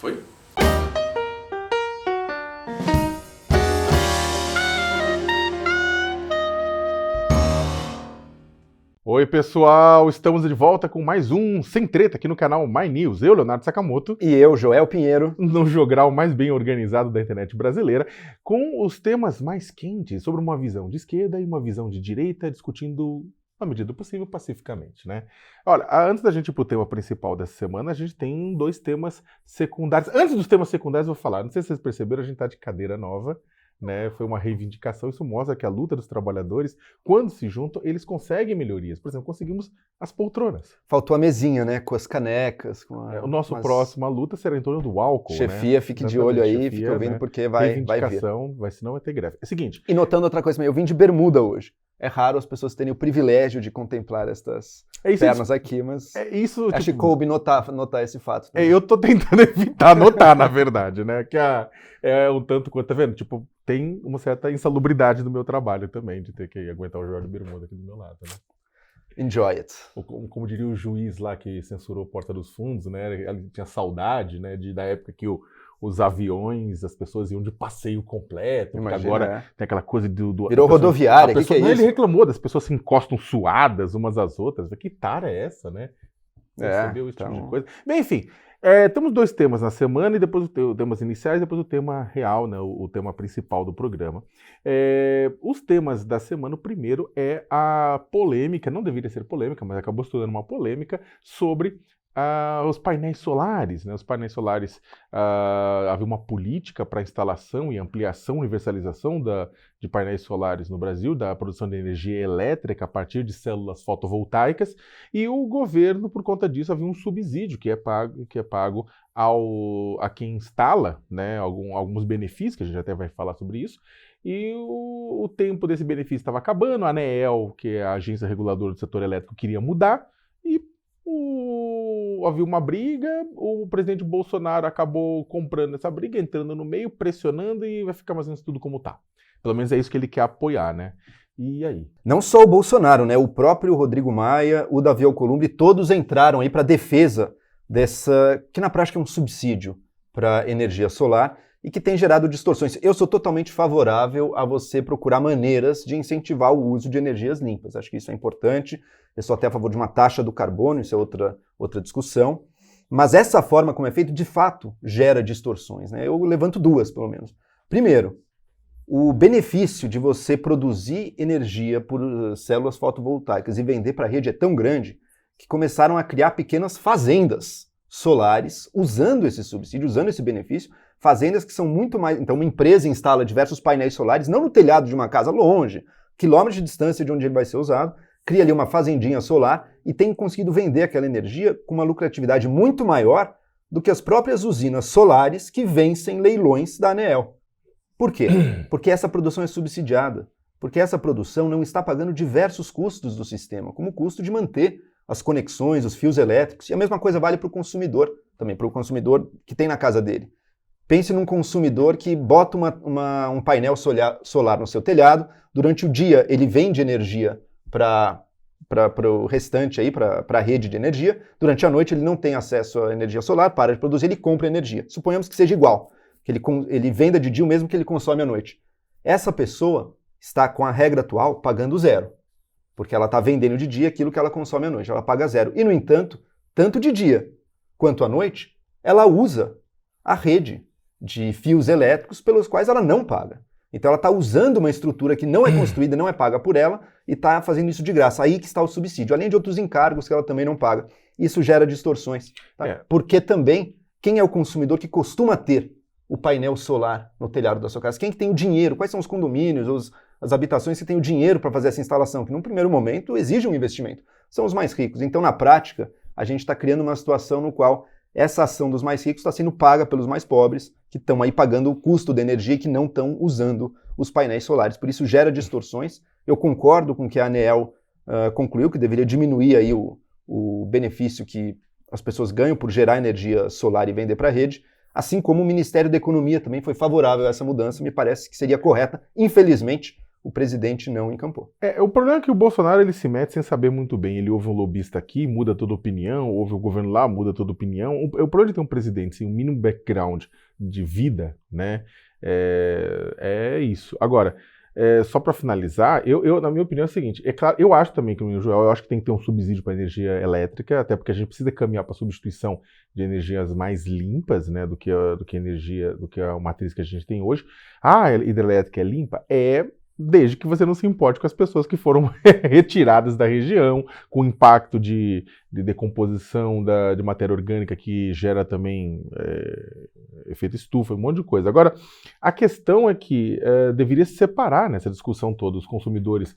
Foi? Oi, pessoal! Estamos de volta com mais um Sem Treta aqui no canal My News. Eu, Leonardo Sakamoto. E eu, Joel Pinheiro. No jogral mais bem organizado da internet brasileira, com os temas mais quentes sobre uma visão de esquerda e uma visão de direita, discutindo, na medida do possível, pacificamente, né? Olha, antes da gente ir pro tema principal dessa semana, a gente tem dois temas secundários. Antes dos temas secundários, eu vou falar. Não sei se vocês perceberam, a gente tá de cadeira nova. Né, foi uma reivindicação, isso mostra que a luta dos trabalhadores, quando se juntam, eles conseguem melhorias. Por exemplo, conseguimos as poltronas. Faltou a mesinha, né, com as canecas. O nosso próximo, a luta será em torno do álcool. Chefia, né? Fique de olho aí, fique ouvindo, né? Porque vai vir. Senão vai ter greve. É o seguinte... E notando outra coisa também, eu vim de bermuda hoje. É raro as pessoas terem o privilégio de contemplar estas pernas aqui, mas acho que coube notar esse fato. Eu tô tentando evitar notar, na verdade, né? Que é um tanto quanto, tá vendo? Tipo, tem uma certa insalubridade no meu trabalho também, de ter que aguentar o Joel de bermuda aqui do meu lado, né? Enjoy it. Como diria o juiz lá que censurou Porta dos Fundos, né? Ele tinha saudade, né? Da época que os aviões, as pessoas iam de passeio completo. Imagina, agora tem aquela coisa do virou rodoviária, que é isso? Ele reclamou das pessoas se encostam suadas umas às outras. Que tara é essa, né? Percebeu esse tipo de coisa. Bem, enfim, temos dois temas na semana, e depois os temas iniciais, e depois o tema real, né? O tema principal do programa. Os temas da semana, o primeiro é a polêmica, não deveria ser polêmica, mas acabou se tornando uma polêmica, sobre os painéis solares, né? Os painéis solares, havia uma política para instalação e ampliação, universalização de painéis solares no Brasil, da produção de energia elétrica a partir de células fotovoltaicas, e o governo, por conta disso, havia um subsídio que é pago a quem instala, né? Alguns benefícios, que a gente até vai falar sobre isso, e o tempo desse benefício estava acabando, a ANEEL, que é a agência reguladora do setor elétrico, queria mudar, e havia uma briga, o presidente Bolsonaro acabou comprando essa briga, entrando no meio, pressionando, e vai ficar mais ou menos tudo como tá. Pelo menos é isso que ele quer apoiar, né? E aí? Não só o Bolsonaro, né? O próprio Rodrigo Maia, o Davi Alcolumbre, todos entraram aí para defesa dessa, que na prática é um subsídio para energia solar e que tem gerado distorções. Eu sou totalmente favorável a você procurar maneiras de incentivar o uso de energias limpas. Acho que isso é importante. Eu sou até a favor de uma taxa do carbono, isso é outra discussão. Mas essa forma como é feito, de fato, gera distorções, né? Eu levanto duas, pelo menos. Primeiro, o benefício de você produzir energia por células fotovoltaicas e vender para a rede é tão grande que começaram a criar pequenas fazendas solares usando esse subsídio, usando esse benefício, fazendas que são muito mais... Então, uma empresa instala diversos painéis solares, não no telhado de uma casa, longe, quilômetros de distância de onde ele vai ser usado, cria ali uma fazendinha solar e tem conseguido vender aquela energia com uma lucratividade muito maior do que as próprias usinas solares que vencem leilões da ANEEL. Por quê? Porque essa produção é subsidiada, porque essa produção não está pagando diversos custos do sistema, como o custo de manter as conexões, os fios elétricos, e a mesma coisa vale para o consumidor, também para o consumidor que tem na casa dele. Pense num consumidor que bota um painel solar no seu telhado, durante o dia ele vende energia para o restante, para a rede de energia, durante a noite ele não tem acesso à energia solar, para de produzir, ele compra energia. Suponhamos que seja igual, que ele venda de dia o mesmo que ele consome à noite. Essa pessoa está, com a regra atual, pagando zero, porque ela está vendendo de dia aquilo que ela consome à noite, ela paga zero. E, no entanto, tanto de dia quanto à noite, ela usa a rede de fios elétricos pelos quais ela não paga. Então ela está usando uma estrutura que não é construída, não é paga por ela, e está fazendo isso de graça. Aí que está o subsídio, além de outros encargos que ela também não paga. Isso gera distorções. Tá? Porque também, quem é o consumidor que costuma ter o painel solar no telhado da sua casa? Quem é que tem o dinheiro? Quais são os condomínios, as habitações que têm o dinheiro para fazer essa instalação? Que num primeiro momento exige um investimento. São os mais ricos. Então, na prática, a gente está criando uma situação no qual essa ação dos mais ricos está sendo paga pelos mais pobres, que estão aí pagando o custo da energia e que não estão usando os painéis solares. Por isso gera distorções. Eu concordo com o que a ANEEL concluiu, que deveria diminuir aí o benefício que as pessoas ganham por gerar energia solar e vender para a rede, assim como o Ministério da Economia também foi favorável a essa mudança, me parece que seria correta. Infelizmente, o presidente não encampou. O problema é que o Bolsonaro ele se mete sem saber muito bem. Ele ouve um lobista aqui, muda toda a opinião, ouve o governo lá, muda toda a opinião. O problema de ter um presidente sem um mínimo background de vida, né, é isso. Agora, só para finalizar, na minha opinião é o seguinte, é claro, eu acho também que no Joel, eu acho que tem que ter um subsídio para energia elétrica, até porque a gente precisa caminhar para a substituição de energias mais limpas, né, do que a matriz que a gente tem hoje. A hidrelétrica é limpa? Desde que você não se importe com as pessoas que foram retiradas da região, com o impacto de decomposição de matéria orgânica que gera também efeito estufa, um monte de coisa. Agora, a questão é que deveria se separar nessa discussão toda os consumidores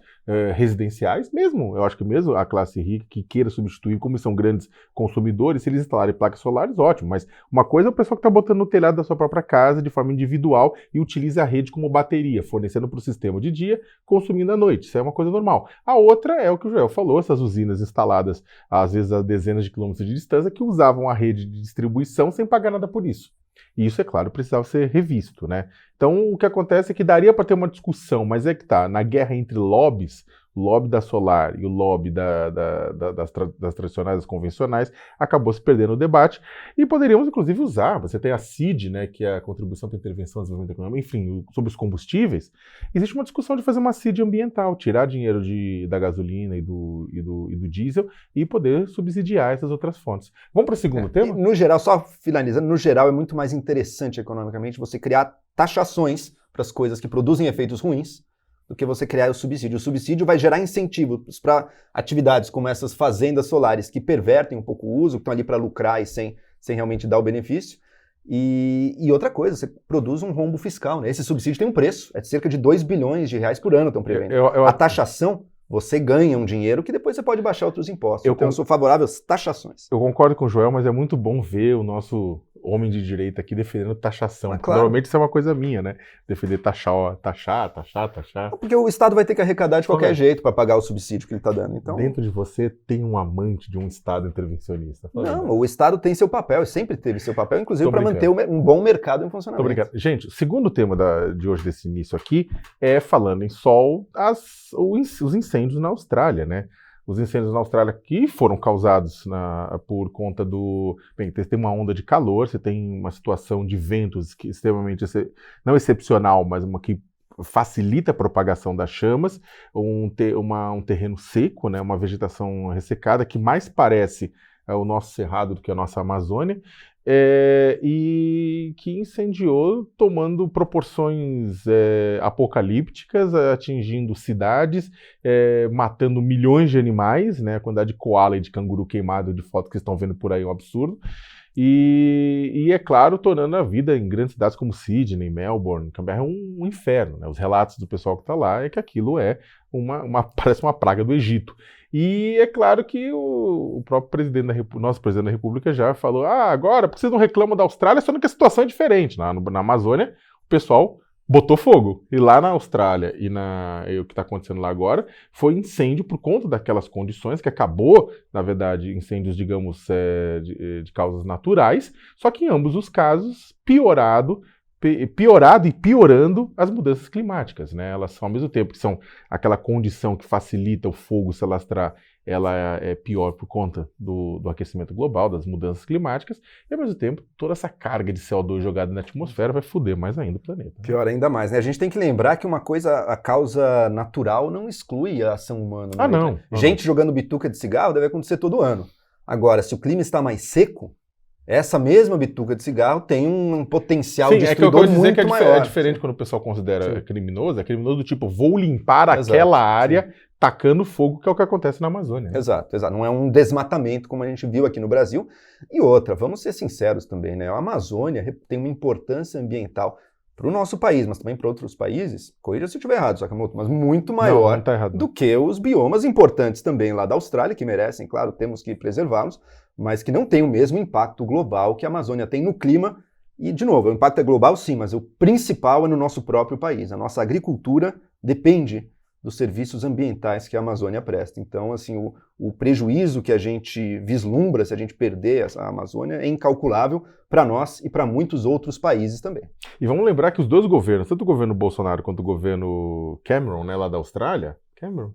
residenciais, mesmo, eu acho que mesmo a classe rica que queira substituir, como são grandes consumidores, se eles instalarem placas solares, ótimo, mas uma coisa é o pessoal que está botando no telhado da sua própria casa de forma individual e utiliza a rede como bateria, fornecendo para o sistema de dia, consumindo à noite. Isso é uma coisa normal. A outra é o que o Joel falou, essas usinas instaladas, às vezes a dezenas de quilômetros de distância, que usavam a rede de distribuição sem pagar nada por isso. E isso, é claro, precisava ser revisto, né? Então, o que acontece é que daria para ter uma discussão, mas é que tá, na guerra entre lobbies, o lobby da solar e o lobby das tradicionais, das convencionais, acabou se perdendo o debate. E poderíamos, inclusive, usar, você tem a CID, né, que é a Contribuição para a Intervenção ao Desenvolvimento Econômico, enfim, sobre os combustíveis. Existe uma discussão de fazer uma CID ambiental, tirar dinheiro da gasolina e do diesel e poder subsidiar essas outras fontes. Vamos para o segundo tema? No geral, só finalizando, no geral é muito mais interessante economicamente você criar taxações para as coisas que produzem efeitos ruins do que você criar o subsídio. O subsídio vai gerar incentivos para atividades como essas fazendas solares que pervertem um pouco o uso, que estão ali para lucrar e sem realmente dar o benefício. E outra coisa, você produz um rombo fiscal, né? Esse subsídio tem um preço, é de cerca de 2 bilhões de reais por ano estão prevendo. A taxação, você ganha um dinheiro que depois você pode baixar outros impostos. Então eu sou favorável às taxações. Eu concordo com o Joel, mas é muito bom ver o nosso homem de direita aqui defendendo taxação. Claro. Normalmente isso é uma coisa minha, né? Defender taxar. Porque o Estado vai ter que arrecadar de qualquer jeito para pagar o subsídio que ele está dando. Então... Dentro de você tem um amante de um Estado intervencionista. Não, o Estado tem seu papel, sempre teve seu papel, inclusive para manter um bom mercado em funcionamento. Tô brincando. Gente, o segundo tema de hoje desse início aqui é, falando em sol, os incêndios na Austrália, né? Os incêndios na Austrália que foram causados por conta Bem, tem uma onda de calor, você tem uma situação de ventos que extremamente, não excepcional, mas uma que facilita a propagação das chamas, um terreno seco, né, uma vegetação ressecada que mais parece o nosso Cerrado do que a nossa Amazônia, e que incendiou tomando proporções apocalípticas, atingindo cidades, matando milhões de animais, né? A quantidade de koala e de canguru queimado de fotos que estão vendo por aí é um absurdo. E é claro, tornando a vida em grandes cidades como Sydney, Melbourne, Canberra um inferno, né? Os relatos do pessoal que está lá é que aquilo parece uma praga do Egito. E é claro que o próprio nosso presidente da República já falou, agora, porque vocês não reclamam da Austrália, só que a situação é diferente. Na Amazônia, o pessoal botou fogo. E lá na Austrália e o que está acontecendo lá agora foi incêndio por conta daquelas condições que acabou, na verdade, incêndios, digamos, de causas naturais, só que em ambos os casos piorado e piorando as mudanças climáticas, né? Elas são, ao mesmo tempo que são aquela condição que facilita o fogo se alastrar, ela é pior por conta do aquecimento global, das mudanças climáticas, e ao mesmo tempo toda essa carga de CO2 jogada na atmosfera vai foder mais ainda o planeta. Né? Pior ainda mais, né? A gente tem que lembrar que a causa natural não exclui a ação humana. Né? Não. Gente jogando bituca de cigarro deve acontecer todo ano. Agora, se o clima está mais seco, essa mesma bituca de cigarro tem um potencial destruidor muito maior. É diferente quando o pessoal considera criminoso. É criminoso do tipo, vou limpar aquela área tacando fogo, que é o que acontece na Amazônia. Né? Exato. Não é um desmatamento como a gente viu aqui no Brasil. E outra, vamos ser sinceros também, né? A Amazônia tem uma importância ambiental para o nosso país, mas também para outros países, corrija se eu estiver errado, Sakamoto, mas muito maior do que os biomas importantes também lá da Austrália, que merecem, claro, temos que preservá-los, mas que não tem o mesmo impacto global que a Amazônia tem no clima. E, de novo, o impacto é global sim, mas o principal é no nosso próprio país. A nossa agricultura depende dos serviços ambientais que a Amazônia presta. Então, assim, o prejuízo que a gente vislumbra se a gente perder a Amazônia é incalculável para nós e para muitos outros países também. E vamos lembrar que os dois governos, tanto o governo Bolsonaro quanto o governo Cameron, né, lá da Austrália... Cameron?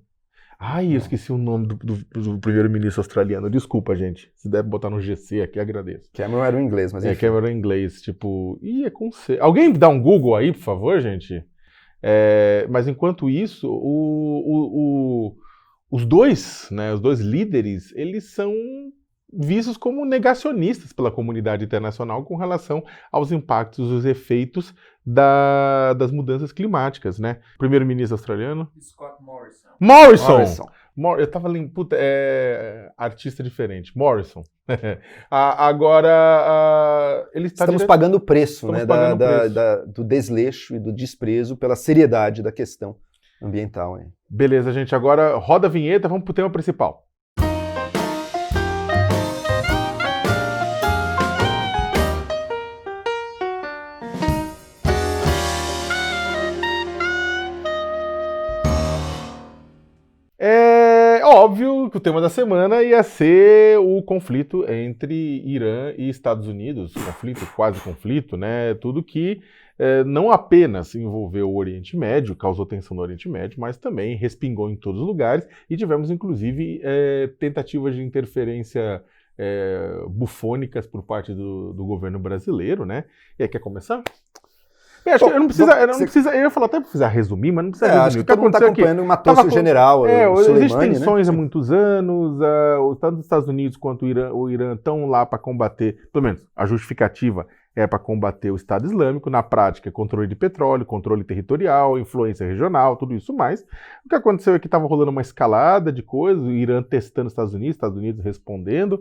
Ai, eu esqueci o nome do primeiro-ministro australiano. Desculpa, gente. Se deve botar no GC aqui, agradeço. Cameron era o inglês, mas enfim. Cameron era o inglês, tipo... Ih, é com C. Alguém dá um Google aí, por favor, gente? Mas enquanto isso, os dois líderes, eles são vistos como negacionistas pela comunidade internacional com relação aos impactos, os efeitos das mudanças climáticas, né? Primeiro-ministro australiano? Scott Morrison. Morrison! Eu tava lendo, puta, artista diferente. Morrison. Agora, ele está... Estamos pagando o preço, do desleixo e do desprezo pela seriedade da questão ambiental. Hein? Beleza, gente. Agora roda a vinheta, vamos pro tema principal. Óbvio que o tema da semana ia ser o conflito entre Irã e Estados Unidos, quase conflito, né? Tudo que não apenas envolveu o Oriente Médio, causou tensão no Oriente Médio, mas também respingou em todos os lugares e tivemos, inclusive, tentativas de interferência bufônicas por parte do governo brasileiro, né? E aí, quer começar? Acho que eu ia falar até para precisar resumir, mas não precisa resumir. Acho que todo mundo está acompanhando, matou-se o general Soleimani, existem tensões há muitos anos, tanto os Estados Unidos quanto o Irã estão lá para combater, pelo menos a justificativa é para combater o Estado Islâmico, na prática controle de petróleo, controle territorial, influência regional, tudo isso mais. O que aconteceu é que estava rolando uma escalada de coisas, o Irã testando os Estados Unidos respondendo,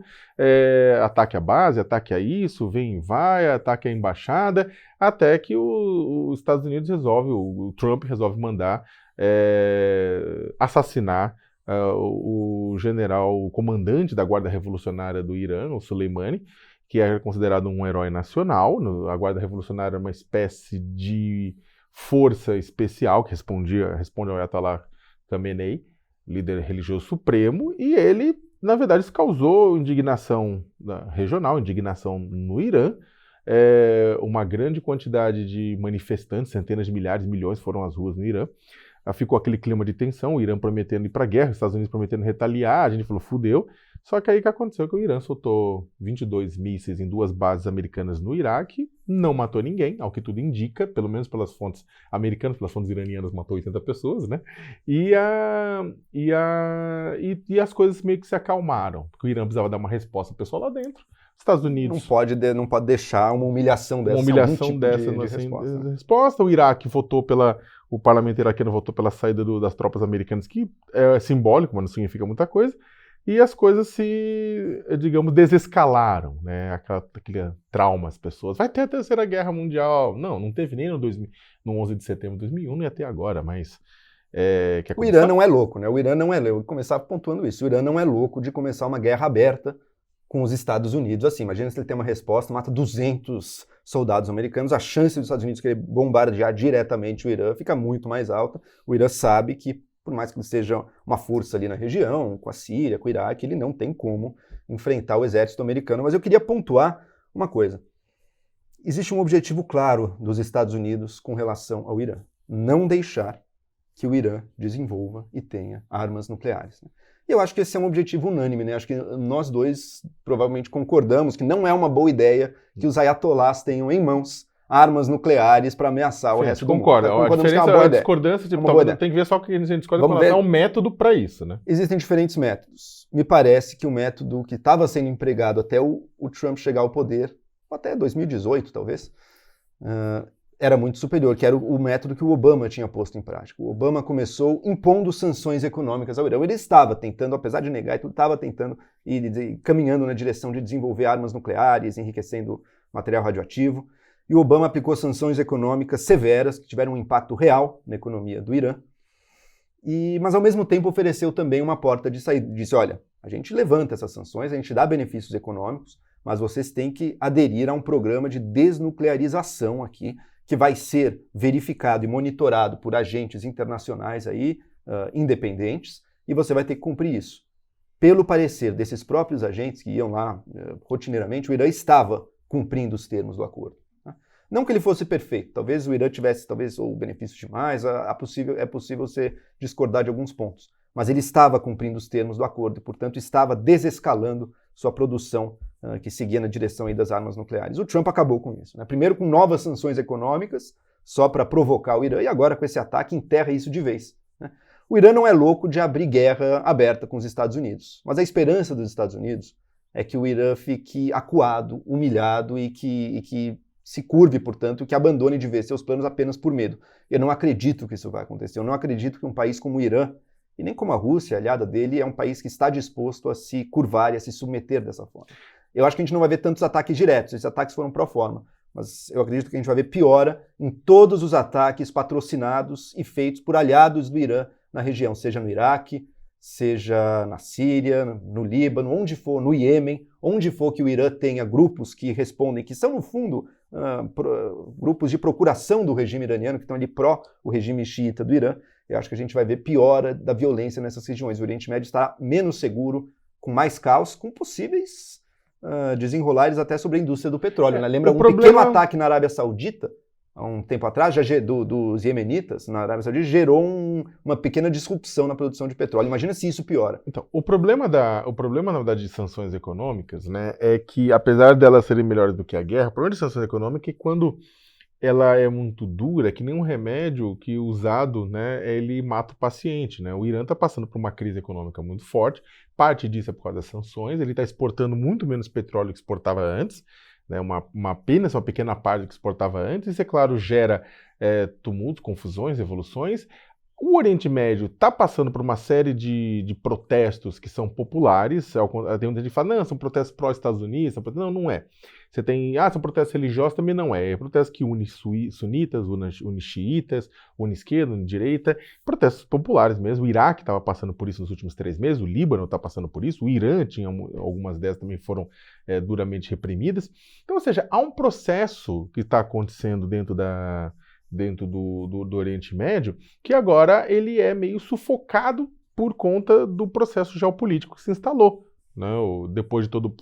ataque à base, ataque a isso, vem e vai, ataque à embaixada, até que os Estados Unidos o Trump resolve mandar assassinar o comandante da Guarda Revolucionária do Irã, o Soleimani, que é considerado um herói nacional. A Guarda Revolucionária é uma espécie de força especial que responde ao Ayatollah Khamenei, líder religioso supremo, e ele, na verdade, isso causou indignação regional, indignação no Irã. Uma grande quantidade de manifestantes, centenas de milhares, milhões foram às ruas no Irã. Ficou aquele clima de tensão, o Irã prometendo ir para a guerra, os Estados Unidos prometendo retaliar, a gente falou, fudeu. Só que aí o que aconteceu é que o Irã soltou 22 mísseis em 2 bases americanas no Iraque, não matou ninguém, ao que tudo indica, pelo menos pelas fontes americanas, pelas fontes iranianas matou 80 pessoas, né? E as coisas meio que se acalmaram, porque o Irã precisava dar uma resposta ao pessoal lá dentro. Estados Unidos... Não pode deixar uma humilhação dessa. De resposta. O Iraque o parlamento iraquiano votou pela saída das tropas americanas, que é simbólico, mas não significa muita coisa. E as coisas se, digamos, desescalaram, né? Aquele trauma às pessoas. Vai ter a Terceira Guerra Mundial. Não teve nem no 11 de setembro de 2001, não ia ter agora, mas... O Irã não é louco, né? O Irã não é louco. Eu vou começar pontuando isso. O Irã não é louco de começar uma guerra aberta com os Estados Unidos. Assim, imagina se ele tem uma resposta, mata 200 soldados americanos, a chance dos Estados Unidos querer bombardear diretamente o Irã fica muito mais alta. O Irã sabe que, por mais que ele seja uma força ali na região, com a Síria, com o Iraque, ele não tem como enfrentar o exército americano. Mas eu queria pontuar uma coisa. Existe um objetivo claro dos Estados Unidos com relação ao Irã. Não deixar que o Irã desenvolva e tenha armas nucleares. E eu acho que esse é um objetivo unânime, né? Acho que nós dois provavelmente concordamos que não é uma boa ideia que os ayatollahs tenham em mãos armas nucleares para ameaçar o resto do mundo. Concorda. A diferença é a discordância, tem que ver só que a gente discorda com relação ao método para isso, né? Existem diferentes métodos. Me parece que o método que estava sendo empregado até o Trump chegar ao poder, até 2018 talvez, era muito superior, que era o método que o Obama tinha posto em prática. O Obama começou impondo sanções econômicas ao Irã. Ele estava tentando, apesar de negar, estava tentando e caminhando na direção de desenvolver armas nucleares, enriquecendo material radioativo. E o Obama aplicou sanções econômicas severas, que tiveram um impacto real na economia do Irã. Mas, ao mesmo tempo, ofereceu também uma porta de saída. Disse, olha, a gente levanta essas sanções, a gente dá benefícios econômicos, mas vocês têm que aderir a um programa de desnuclearização aqui, que vai ser verificado e monitorado por agentes internacionais aí, independentes, e você vai ter que cumprir isso. Pelo parecer desses próprios agentes que iam lá rotineiramente, o Irã estava cumprindo os termos do acordo. Não que ele fosse perfeito, talvez o Irã tivesse ou benefício demais, é possível você discordar de alguns pontos, mas ele estava cumprindo os termos do acordo e, portanto, estava desescalando sua produção que seguia na direção aí das armas nucleares. O Trump acabou com isso, né? Primeiro com novas sanções econômicas, só para provocar o Irã, e agora com esse ataque enterra isso de vez, né? O Irã não é louco de abrir guerra aberta com os Estados Unidos, mas a esperança dos Estados Unidos é que o Irã fique acuado, humilhado e que se curve, portanto, que abandone de vez seus planos apenas por medo. Eu não acredito que isso vai acontecer. Eu não acredito que um país como o Irã, e nem como a Rússia, aliada dele, é um país que está disposto a se curvar e a se submeter dessa forma. Eu acho que a gente não vai ver tantos ataques diretos. Esses ataques foram pro forma. Mas eu acredito que a gente vai ver piora em todos os ataques patrocinados e feitos por aliados do Irã na região, seja no Iraque, seja na Síria, no Líbano, onde for, no Iêmen, onde for que o Irã tenha grupos que respondem, que são, no fundo, grupos de procuração do regime iraniano, que estão ali pró o regime xiita do Irã. Eu acho que a gente vai ver piora da violência nessas regiões. O Oriente Médio está menos seguro, com mais caos, com possíveis desenrolares até sobre a indústria do petróleo. Né? Lembra pequeno ataque na Arábia Saudita, há um tempo atrás, dos iemenitas na Arábia Saudita, gerou uma pequena disrupção na produção de petróleo. Imagina se isso piora. Então, o problema, na verdade, de sanções econômicas, né, é que, apesar delas serem melhores do que a guerra, o problema de sanções econômicas é que quando ela é muito dura, que nem um remédio que usado, né, ele mata o paciente, né? O Irã está passando por uma crise econômica muito forte, parte disso é por causa das sanções, ele está exportando muito menos petróleo que exportava antes, né, apenas uma pequena parte do que exportava antes, isso, é claro, gera tumultos, confusões, revoluções. O Oriente Médio está passando por uma série de protestos que são populares. Tem muita gente que fala, não, são protestos pró-Estados Unidos. Não, não é. Você tem, são protestos religiosos, também não é. É protestos que unem sunitas, unem xiitas, unem esquerda, unem direita. Protestos populares mesmo. O Iraque estava passando por isso nos últimos 3 meses, o Líbano está passando por isso, o Irã tinha algumas dessas também foram duramente reprimidas. Então, ou seja, há um processo que está acontecendo dentro do Oriente Médio, que agora ele é meio sufocado por conta do processo geopolítico que se instalou, né? Depois de tudo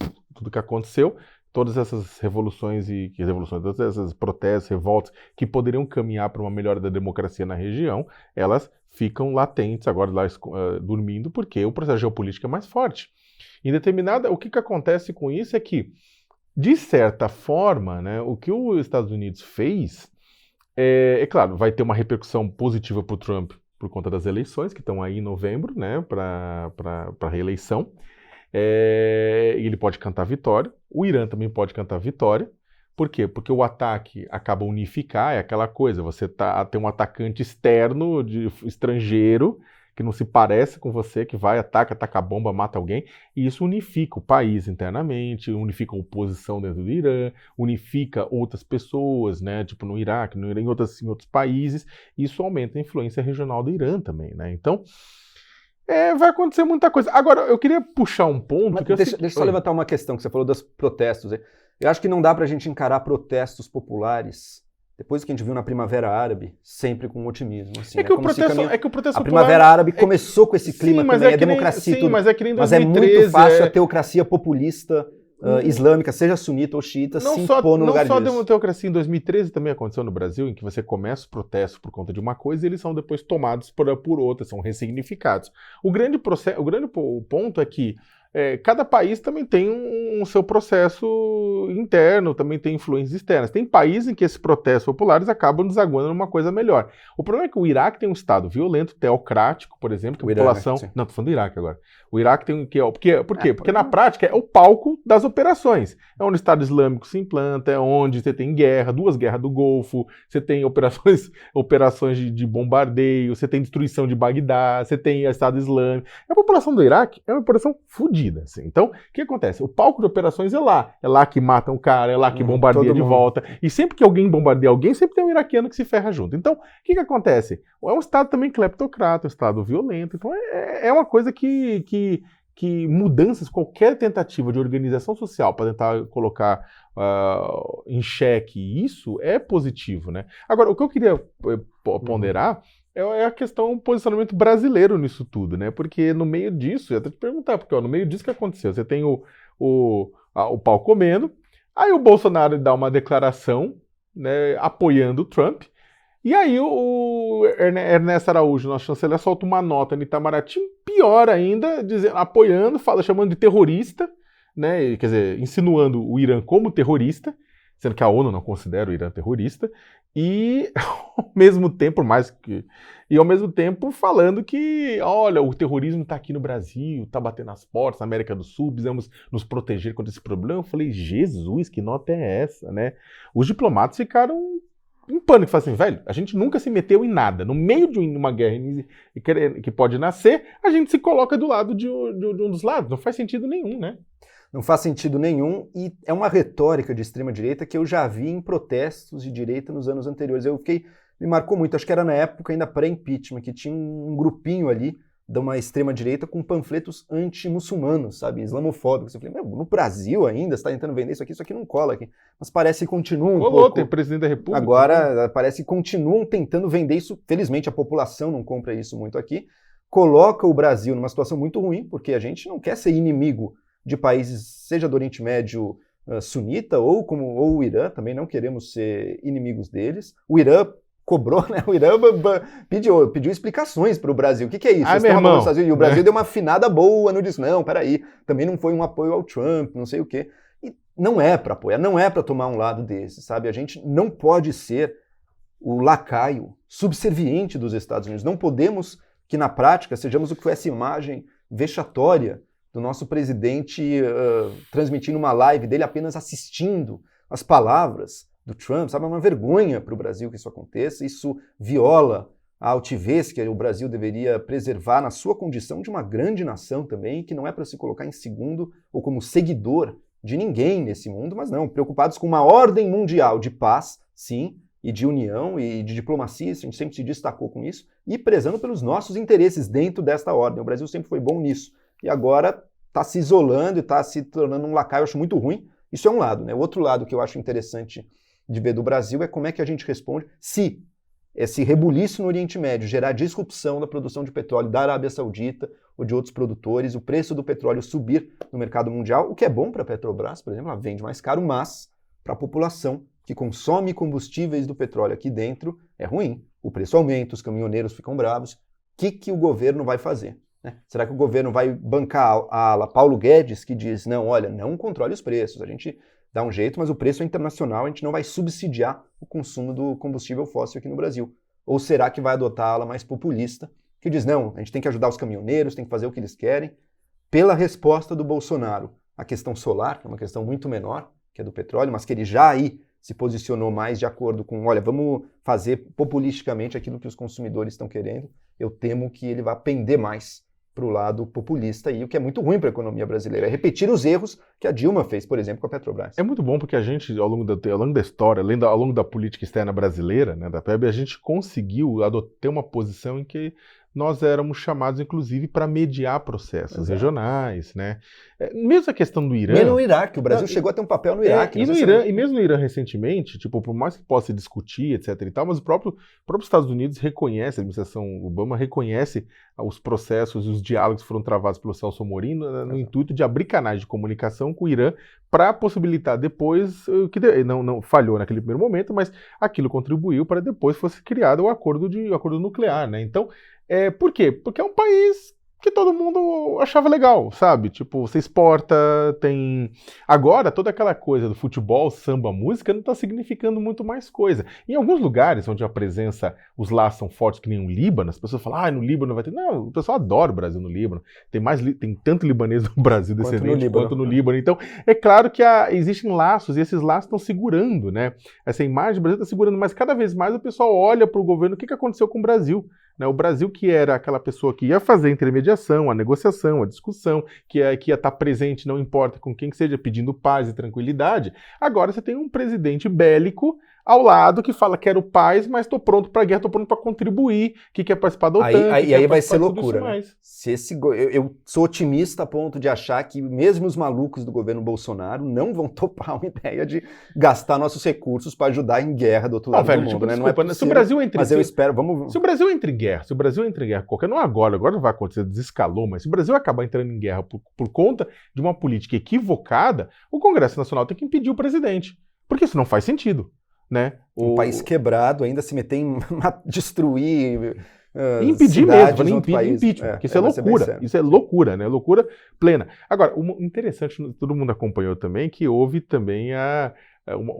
que aconteceu, todas essas todos esses protestos, revoltas que poderiam caminhar para uma melhora da democracia na região, elas ficam latentes agora lá dormindo, porque o processo geopolítico é mais forte. O que acontece com isso é que, de certa forma, né, o que os Estados Unidos fez claro, vai ter uma repercussão positiva para o Trump por conta das eleições, que estão aí em novembro, né, para a reeleição. E ele pode cantar vitória. O Irã também pode cantar vitória. Por quê? Porque o ataque acaba unificar, é aquela coisa, você tem um atacante externo, estrangeiro, que não se parece com você, que vai, ataca a bomba, mata alguém, e isso unifica o país internamente, unifica a oposição dentro do Irã, unifica outras pessoas, né, tipo no Iraque, em outros países, e isso aumenta a influência regional do Irã também, né, então vai acontecer muita coisa. Agora, eu queria puxar um ponto... Deixa eu só levantar uma questão, que você falou dos protestos. Eu acho que não dá pra gente encarar protestos populares depois que a gente viu na Primavera Árabe, sempre com otimismo. Assim, que o protesto a Primavera Árabe começou com esse clima também, a democracia e tudo. Mas é que nem 2013, mas é muito fácil a teocracia populista islâmica, seja sunita ou xiita, se impor no lugar disso. Não só a teocracia em 2013 também aconteceu no Brasil, em que você começa os protestos por conta de uma coisa e eles são depois tomados por outra, são ressignificados. O grande ponto é que cada país também tem um seu processo interno, também tem influências externas. Tem países em que esses protestos populares acabam desaguando numa coisa melhor. O problema é que o Iraque tem um Estado violento, teocrático, por exemplo, que a população... Irã, não, tô falando do Iraque agora. O Iraque tem... Por quê? Porque na prática é o palco das operações. É onde o Estado Islâmico se implanta, é onde você tem guerra, 2 guerras do Golfo, você tem operações de bombardeio, você tem destruição de Bagdá, você tem o Estado Islâmico. A população do Iraque é uma população fodida. Assim. Então, o que acontece? O palco de operações é lá que matam o cara, é lá que bombardeia de volta. E sempre que alguém bombardeia alguém, sempre tem um iraquiano que se ferra junto. Então, o que acontece? É um Estado também cleptocrata, um Estado violento. Então, é uma coisa que mudanças, qualquer tentativa de organização social para tentar colocar em xeque isso é positivo, né? Agora, o que eu queria ponderar é a questão, o posicionamento brasileiro nisso tudo, né? Porque no meio disso, eu ia até te perguntar, porque no meio disso que aconteceu, você tem o pau comendo, aí o Bolsonaro dá uma declaração, né, apoiando o Trump, e aí o Ernesto Araújo, nosso chanceler, solta uma nota no Itamaraty, pior ainda, dizendo, apoiando, chamando de terrorista, né, quer dizer, insinuando o Irã como terrorista, sendo que a ONU não considera o Irã terrorista, e ao mesmo tempo, falando que, olha, o terrorismo está aqui no Brasil, está batendo as portas na América do Sul, precisamos nos proteger contra esse problema. Eu falei, Jesus, que nota é essa, né? Os diplomatas ficaram em pânico, falaram assim, velho, a gente nunca se meteu em nada. No meio de uma guerra que pode nascer, a gente se coloca do lado de um dos lados. Não faz sentido nenhum, né? Não faz sentido nenhum e é uma retórica de extrema-direita que eu já vi em protestos de direita nos anos anteriores. Me marcou muito, acho que era na época ainda pré-impeachment, que tinha um grupinho ali de uma extrema-direita com panfletos anti-muçulmanos, sabe, islamofóbicos. Eu falei, no Brasil ainda, você está tentando vender isso aqui não cola aqui. Mas parece que continuam tem presidente da República. Agora, né? Parece que continuam tentando vender isso. Felizmente, a população não compra isso muito aqui. Coloca o Brasil numa situação muito ruim, porque a gente não quer ser inimigo de países, seja do Oriente Médio sunita ou o Irã, também não queremos ser inimigos deles. O Irã cobrou, né? O Irã pediu explicações para o Brasil. O que é isso? E o Brasil deu uma afinada boa, não disse, não, peraí, também não foi um apoio ao Trump, não sei o quê. E não é para apoiar, não é para tomar um lado desse, sabe? A gente não pode ser o lacaio subserviente dos Estados Unidos. Não podemos que, na prática, sejamos o que foi essa imagem vexatória do nosso presidente transmitindo uma live dele apenas assistindo as palavras do Trump, sabe? É uma vergonha para o Brasil que isso aconteça, isso viola a altivez que o Brasil deveria preservar na sua condição de uma grande nação também, que não é para se colocar em segundo ou como seguidor de ninguém nesse mundo, mas não, preocupados com uma ordem mundial de paz, sim, e de união e de diplomacia, a gente sempre se destacou com isso, e prezando pelos nossos interesses dentro desta ordem. O Brasil sempre foi bom nisso. E agora está se isolando e está se tornando um lacaio, eu acho muito ruim. Isso é um lado, né? O outro lado que eu acho interessante de ver do Brasil é como é que a gente responde se esse rebuliço no Oriente Médio gerar disrupção da produção de petróleo da Arábia Saudita ou de outros produtores, o preço do petróleo subir no mercado mundial, o que é bom para a Petrobras, por exemplo, ela vende mais caro, mas para a população que consome combustíveis do petróleo aqui dentro é ruim. O preço aumenta, os caminhoneiros ficam bravos. O que o governo vai fazer? Será que o governo vai bancar a ala Paulo Guedes, que diz, não, olha, não controle os preços, a gente dá um jeito, mas o preço é internacional, a gente não vai subsidiar o consumo do combustível fóssil aqui no Brasil? Ou será que vai adotar a ala mais populista, que diz, não, a gente tem que ajudar os caminhoneiros, tem que fazer o que eles querem? Pela resposta do Bolsonaro, a questão solar, que é uma questão muito menor, que é do petróleo, mas que ele já aí se posicionou mais de acordo com, olha, vamos fazer populisticamente aquilo que os consumidores estão querendo, eu temo que ele vai pender mais para o lado populista, e o que é muito ruim para a economia brasileira. É repetir os erros que a Dilma fez, por exemplo, com a Petrobras. É muito bom porque a gente, ao longo da história, ao longo da política externa brasileira, né, da PEB, a gente conseguiu ter uma posição em que nós éramos chamados, inclusive, para mediar processos regionais, né? Mesmo a questão do Irã... Mesmo no Iraque, o Brasil chegou a ter um papel no Iraque. E mesmo no Irã, recentemente, tipo, por mais que possa discutir, etc e tal, mas o próprio Estados Unidos reconhece, a administração Obama reconhece os processos e os diálogos que foram travados pelo Celso Amorim no intuito de abrir canais de comunicação com o Irã para possibilitar depois, que não falhou naquele primeiro momento, mas aquilo contribuiu para depois fosse criado o acordo nuclear, né? Então, por quê? Porque é um país que todo mundo achava legal, sabe? Tipo, você exporta, tem... Agora, toda aquela coisa do futebol, samba, música, não está significando muito mais coisa. Em alguns lugares onde a presença, os laços são fortes que nem o Líbano, as pessoas falam, no Líbano vai ter... Não, o pessoal adora o Brasil no Líbano. Tem tanto libanês no Brasil descendente quanto no Líbano. Então, é claro que existem laços, e esses laços estão segurando, né? Essa imagem do Brasil está segurando, mas cada vez mais o pessoal olha para o governo, o que aconteceu com o Brasil? O Brasil, que era aquela pessoa que ia fazer a intermediação, a negociação, a discussão, que ia estar presente, não importa com quem que seja, pedindo paz e tranquilidade, agora você tem um presidente bélico ao lado que fala quero paz, mas estou pronto para a guerra, estou pronto para contribuir, que quer participar da OTAN. Aí vai ser loucura, né? Se eu sou otimista a ponto de achar que mesmo os malucos do governo Bolsonaro não vão topar uma ideia de gastar nossos recursos para ajudar em guerra do outro lado do mundo, tipo, né? Desculpa, não é possível, se o Brasil entra mas eu espero, vamos... Se o Brasil entra em guerra, qualquer, não agora não vai acontecer, desescalou, mas se o Brasil acabar entrando em guerra por conta de uma política equivocada, o Congresso Nacional tem que impedir o presidente, porque isso não faz sentido. Né? Um país quebrado ainda se meter em destruir impedir mesmo, impeachment, porque isso é loucura, isso é loucura, né? Loucura plena. Agora, o interessante, todo mundo acompanhou também, que houve também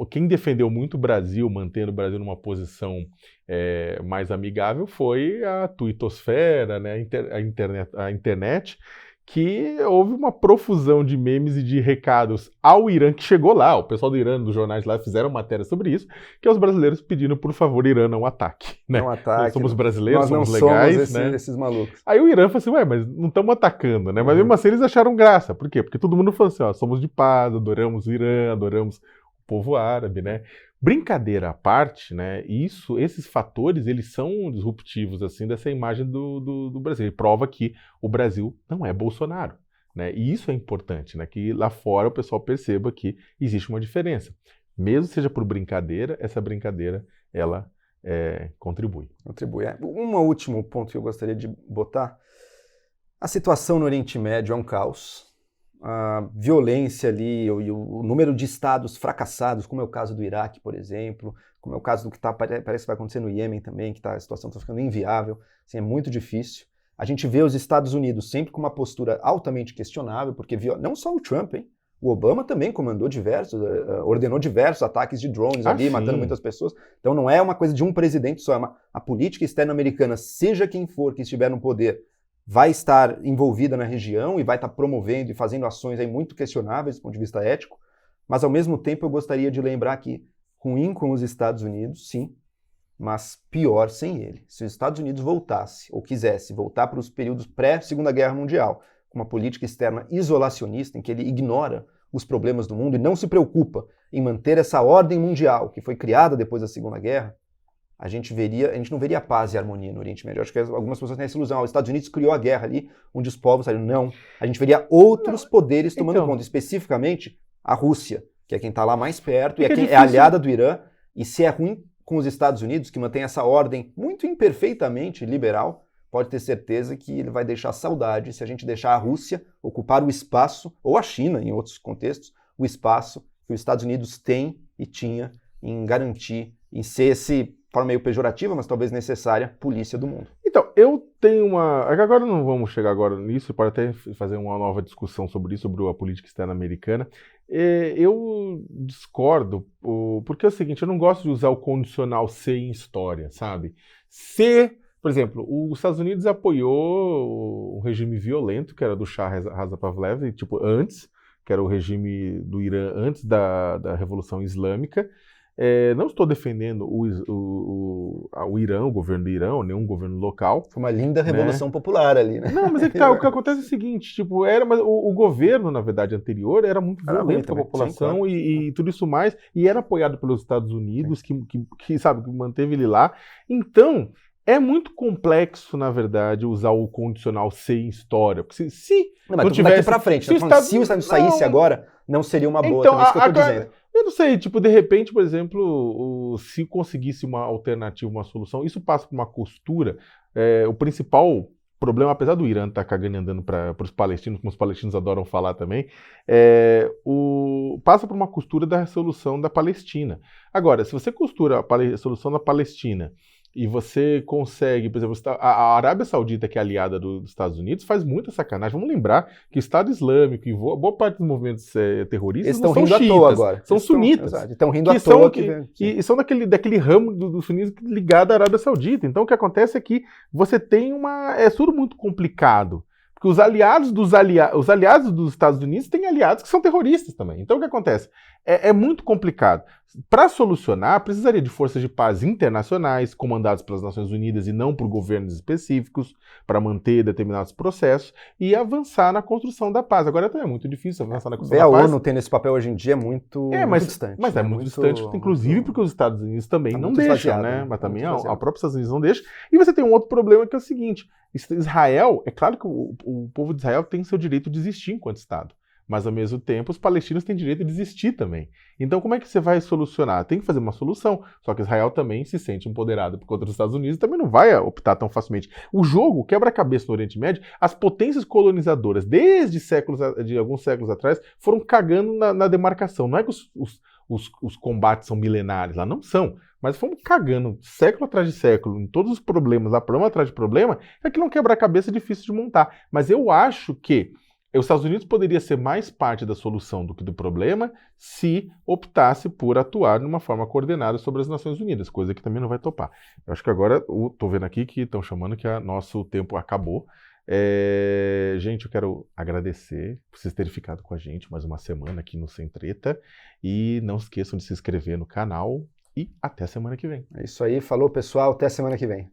quem defendeu muito o Brasil, mantendo o Brasil numa posição mais amigável, foi a tuitosfera, né? a internet, que houve uma profusão de memes e de recados ao Irã, que chegou lá, o pessoal do Irã, dos jornais lá, fizeram matéria sobre isso, que é os brasileiros pedindo, por favor, Irã, não ataque. Né? Não ataque. Nós somos brasileiros, nós somos legais. Somos né? esses malucos. Aí o Irã falou assim, mas não estamos atacando, né? Mas mesmo assim eles acharam graça. Por quê? Porque todo mundo falou assim, somos de paz, adoramos o Irã, adoramos o povo árabe, né? Brincadeira à parte, né? Esses fatores, eles são disruptivos, assim, dessa imagem do Brasil. Ele prova que o Brasil não é Bolsonaro, né? E isso é importante, né? Que lá fora o pessoal perceba que existe uma diferença. Mesmo seja por brincadeira, essa brincadeira, ela contribui. Um último ponto que eu gostaria de botar. A situação no Oriente Médio é um caos. A violência ali, o número de estados fracassados, como é o caso do Iraque, por exemplo, como é o caso do que parece que vai acontecer no Iêmen também, que a situação está ficando inviável, assim, é muito difícil. A gente vê os Estados Unidos sempre com uma postura altamente questionável, porque não só o Trump, hein? O Obama também ordenou diversos ataques de drones ali, matando muitas pessoas. Então não é uma coisa de um presidente só, a política externa americana, seja quem for que estiver no poder, vai estar envolvida na região e vai estar promovendo e fazendo ações aí muito questionáveis do ponto de vista ético, mas ao mesmo tempo eu gostaria de lembrar que ruim com os Estados Unidos, sim, mas pior sem ele. Se os Estados Unidos voltasse, ou quisesse voltar para os períodos pré-Segunda Guerra Mundial, com uma política externa isolacionista, em que ele ignora os problemas do mundo e não se preocupa em manter essa ordem mundial que foi criada depois da Segunda Guerra, a gente não veria paz e harmonia no Oriente Médio. Eu acho que algumas pessoas têm essa ilusão. Os Estados Unidos criou a guerra ali, onde os povos saíram. Não. A gente veria outros poderes tomando conta, especificamente a Rússia, que é quem está lá mais perto e é aliada do Irã. E se é ruim com os Estados Unidos, que mantém essa ordem muito imperfeitamente liberal, pode ter certeza que ele vai deixar saudade se a gente deixar a Rússia ocupar o espaço, ou a China, em outros contextos, o espaço que os Estados Unidos tem e tinha em garantir, em ser esse, forma meio pejorativa, mas talvez necessária, polícia do mundo. Então, eu tenho uma... Agora não vamos chegar agora nisso, pode até fazer uma nova discussão sobre isso, sobre a política externa americana. Eu discordo, porque é o seguinte, eu não gosto de usar o condicional se em história, sabe? Se, por exemplo, os Estados Unidos apoiou um regime violento, que era do Shah Reza Pahlavi, antes, que era o regime do Irã antes da Revolução Islâmica. Não estou defendendo o Irã, o governo do Irã, ou nenhum governo local. Foi uma linda revolução popular ali, né? Não, mas o que acontece é o seguinte, mas o governo, na verdade, anterior, era muito violento com a população, sim, claro. e tudo isso mais, e era apoiado pelos Estados Unidos, que manteve ele lá. Então, é muito complexo, na verdade, usar o condicional se em história, porque se não tivesse... daqui pra frente, se o Estados Unidos saísse agora, não seria uma boa, então, isso que eu estou dizendo. Eu não sei, de repente, por exemplo, se conseguisse uma alternativa, uma solução, isso passa por uma costura. O principal problema, apesar do Irã estar cagando e andando para os palestinos, como os palestinos adoram falar também, passa por uma costura da solução da Palestina. Agora, se você costura a solução da Palestina e você consegue, por exemplo, a Arábia Saudita, que é aliada dos Estados Unidos, faz muita sacanagem. Vamos lembrar que o Estado Islâmico e boa parte dos movimentos terroristas não são xiitas, à toa agora. São sunitas. Estão rindo à toa. E são daquele ramo dos sunitas ligado à Arábia Saudita. Então o que acontece é que você tem é tudo muito complicado. Porque Porque os aliados dos Estados Unidos têm aliados que são terroristas também. Então o que acontece? É muito complicado. Para solucionar, precisaria de forças de paz internacionais, comandadas pelas Nações Unidas e não por governos específicos, para manter determinados processos e avançar na construção da paz. Agora também é muito difícil avançar na construção da paz. A ONU tendo esse papel hoje em dia é muito distante. Mas é muito distante, inclusive porque os Estados Unidos também não deixam, né? Mas também a própria Estados Unidos não deixa. E você tem um outro problema que é o seguinte: Israel, é claro que o povo de Israel tem seu direito de existir enquanto Estado. Mas, ao mesmo tempo, os palestinos têm direito de existir também. Então, como é que você vai solucionar? Tem que fazer uma solução. Só que Israel também se sente empoderado por conta dos Estados Unidos e também não vai optar tão facilmente. O jogo, quebra-cabeça no Oriente Médio, as potências colonizadoras, desde alguns séculos atrás, foram cagando na demarcação. Não é que os combates são milenares, lá não são. Mas fomos cagando século atrás de século, em todos os problemas, lá problema atrás de problema, é que não quebra-cabeça difícil de montar. Mas eu acho que os Estados Unidos poderia ser mais parte da solução do que do problema se optasse por atuar de uma forma coordenada sobre as Nações Unidas, coisa que também não vai topar. Eu acho que agora, estou vendo aqui que estão chamando que nosso tempo acabou. Gente, eu quero agradecer por vocês terem ficado com a gente mais uma semana aqui no Sem Treta. E não esqueçam de se inscrever no canal e até semana que vem. É isso aí, falou pessoal, até semana que vem.